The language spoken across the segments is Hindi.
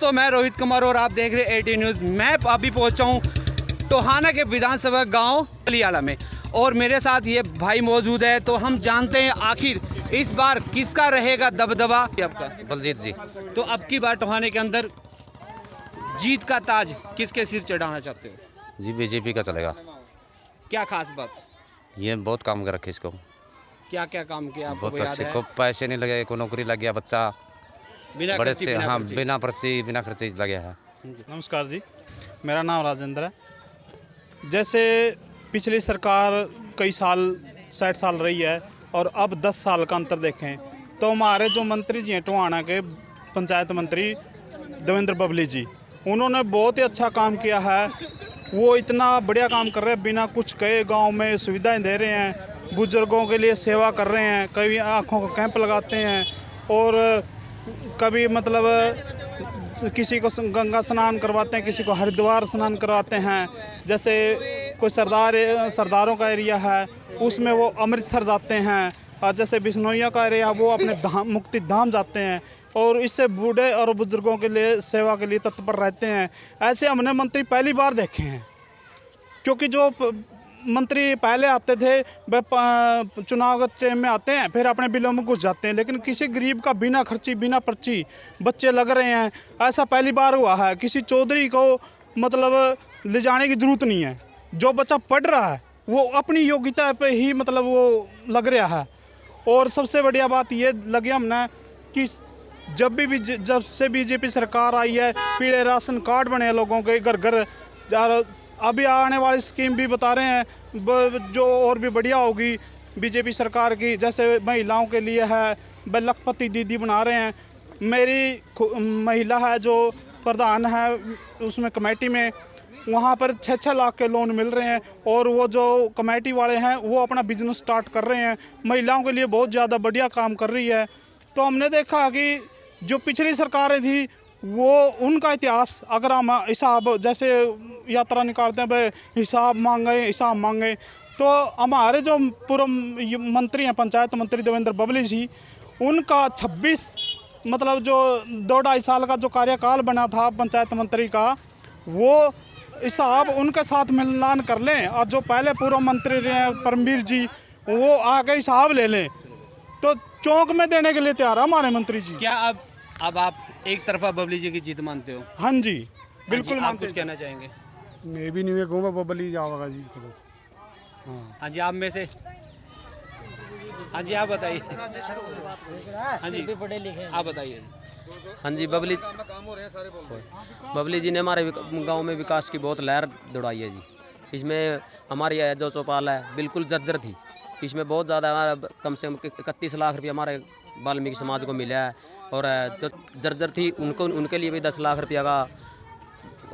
दोस्तों, मैं रोहित कुमार और आप देख रहे हैं 18 न्यूज़। मैं अभी पहुंचा हूं टोहाना के विधानसभा गांव अलियाला में और मेरे साथ ये भाई मौजूद है। तो हम जानते हैं आखिर इस बार किसका रहेगा दबदबा। आपका बलजीत जी। तो अब की बार टोहाने के अंदर जीत का ताज किसके सिर चढ़ाना चाहते हो? जी बीजेपी का चलेगा। क्या खास बात? ये बहुत काम कर रखे इसको। क्या क्या काम किया आपको बहुत याद अच्छे है? को पैसे नहीं लगे, को नौकरी लग गया बच्चा बिना बड़े खर्ची, अच्छे। बिना हाँ खर्ची। बिना खर्चे लगे है। नमस्कार जी, मेरा नाम राजेंद्र है। जैसे पिछली सरकार कई साल 60 साल रही है और अब 10 साल का अंतर देखें तो हमारे जो मंत्री जी हैं टोहाना के पंचायत मंत्री देवेंद्र बबली जी, उन्होंने बहुत ही अच्छा काम किया है। वो इतना बढ़िया काम कर रहे हैं, बिना कुछ कहे गांव में सुविधाएं दे रहे हैं, बुजुर्गों के लिए सेवा कर रहे हैं, कभी आँखों का कैंप लगाते हैं और कभी मतलब किसी को गंगा स्नान करवाते हैं, किसी को हरिद्वार स्नान करवाते हैं। जैसे कोई सरदारों का एरिया है उसमें वो अमृतसर जाते हैं, और जैसे बिश्नोइया का एरिया वो अपने मुक्ति धाम जाते हैं और इससे बूढ़े और बुजुर्गों के लिए सेवा के लिए तत्पर रहते हैं। ऐसे हमने मंत्री पहली बार देखे हैं, क्योंकि जो मंत्री पहले आते थे वह चुनाव के टाइम में आते हैं फिर अपने बिलों में घुस जाते हैं, लेकिन किसी गरीब का बिना खर्ची बिना पर्ची बच्चे लग रहे हैं, ऐसा पहली बार हुआ है। किसी चौधरी को मतलब ले जाने की ज़रूरत नहीं है, जो बच्चा पढ़ रहा है वो अपनी योग्यता पे ही मतलब वो लग रहा है। और सबसे बढ़िया बात ये लगी हमने कि जब से बीजेपी सरकार आई है पीले राशन कार्ड बने हैं लोगों के घर घर। अभी आने वाली स्कीम भी बता रहे हैं जो और भी बढ़िया होगी बीजेपी सरकार की। जैसे महिलाओं के लिए है लखपति दीदी बना रहे हैं। मेरी महिला है जो प्रधान है उसमें कमेटी में, वहाँ पर 6-6 लाख के लोन मिल रहे हैं और वो जो कमेटी वाले हैं वो अपना बिजनेस स्टार्ट कर रहे हैं। महिलाओं के लिए बहुत ज़्यादा बढ़िया काम कर रही है। तो हमने देखा कि जो पिछली सरकारें थी वो उनका इतिहास अगर हम हिसाब जैसे यात्रा निकालते हैं भाई हिसाब मांगे तो हमारे जो पूर्व मंत्री हैं पंचायत मंत्री देवेंद्र बबली जी, उनका 26 मतलब जो 2-2.5 साल का जो कार्यकाल बना था पंचायत मंत्री का, वो हिसाब उनके साथ मिलान कर लें और जो पहले पूर्व मंत्री रहे हैं परमवीर जी वो आके हिसाब ले लें तो चौंक में देने के लिए तैयार है हमारे मंत्री जी। क्या अब आप एक तरफा बबली जी की जीत मानते हो? हाँ जी बिल्कुल। आप कुछ कहना चाहेंगे? मैं भी नहीं कहूँगा बबली जाओगा जी को। हाँ जी, आप में से हाँ जी आप बताइए। हाँ जी आप बताइए। हाँ जी, बबली जी ने हमारे गांव में विकास की बहुत लहर दौड़ाई है जी। इसमें हमारी जो चौपाल है बिल्कुल जर्जर थी, इसमें बहुत ज़्यादा हमारा कम से कम 31 लाख रुपया हमारे वाल्मीकि समाज को मिला है और जो जर्जर थी उनके लिए भी 10 लाख रुपया का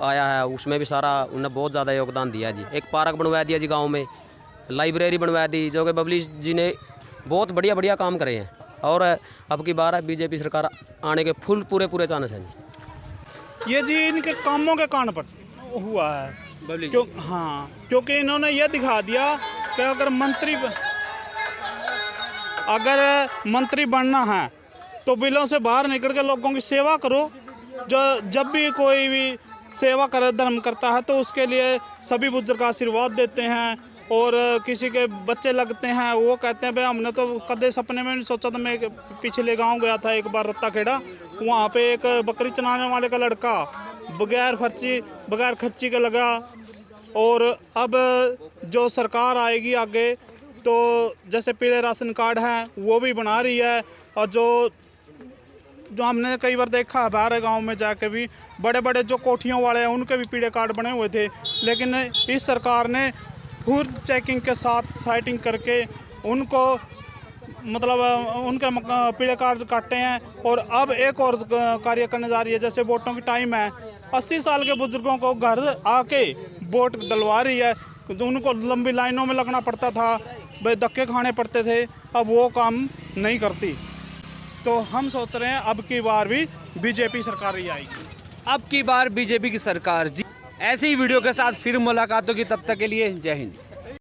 आया है, उसमें भी सारा उन्होंने बहुत ज़्यादा योगदान दिया जी। एक पार्क बनवा दिया जी गाँव में, लाइब्रेरी बनवा दी, जो कि बबली जी ने बहुत बढ़िया काम करे हैं और अब की बार बीजेपी सरकार आने के पूरे चांस हैं जी। ये जी इनके कामों के कारण पर हुआ है बबली हाँ, क्योंकि इन्होंने ये दिखा दिया कि अगर मंत्री बनना है तो बिलों से बाहर निकल के लोगों की सेवा करो। जब भी कोई भी सेवा कर धर्म करता है तो उसके लिए सभी बुजुर्ग आशीर्वाद देते हैं और किसी के बच्चे लगते हैं वो कहते हैं भाई हमने तो कदे सपने में नहीं सोचा था। मैं पिछले गांव गया था एक बार रत्ता खेड़ा, वहाँ पे एक बकरी चलाने वाले का लड़का बगैर खर्ची के लगा। और अब जो सरकार आएगी आगे तो जैसे पीले राशन कार्ड हैं वो भी बना रही है और जो हमने कई बार देखा है बाहर गांव में जाके भी बड़े जो कोठियों वाले हैं उनके भी पीले कार्ड बने हुए थे, लेकिन इस सरकार ने फुल चेकिंग के साथ साइटिंग करके उनको मतलब उनके पीले कार्ड काटे हैं। और अब एक और कार्य करने जा रही है, जैसे वोटों की टाइम है 80 साल के बुजुर्गों को घर आके वोट डलवा रही है। उनको लंबी लाइनों में लगना पड़ता था, भाई धक्के खाने पड़ते थे, अब वो काम नहीं करती। तो हम सोच रहे हैं अब की बार भी बीजेपी सरकार ही आएगी। अब की बार बीजेपी की सरकार जी। ऐसी ही वीडियो के साथ फिर मुलाकात होगी, तब तक के लिए जय हिंद।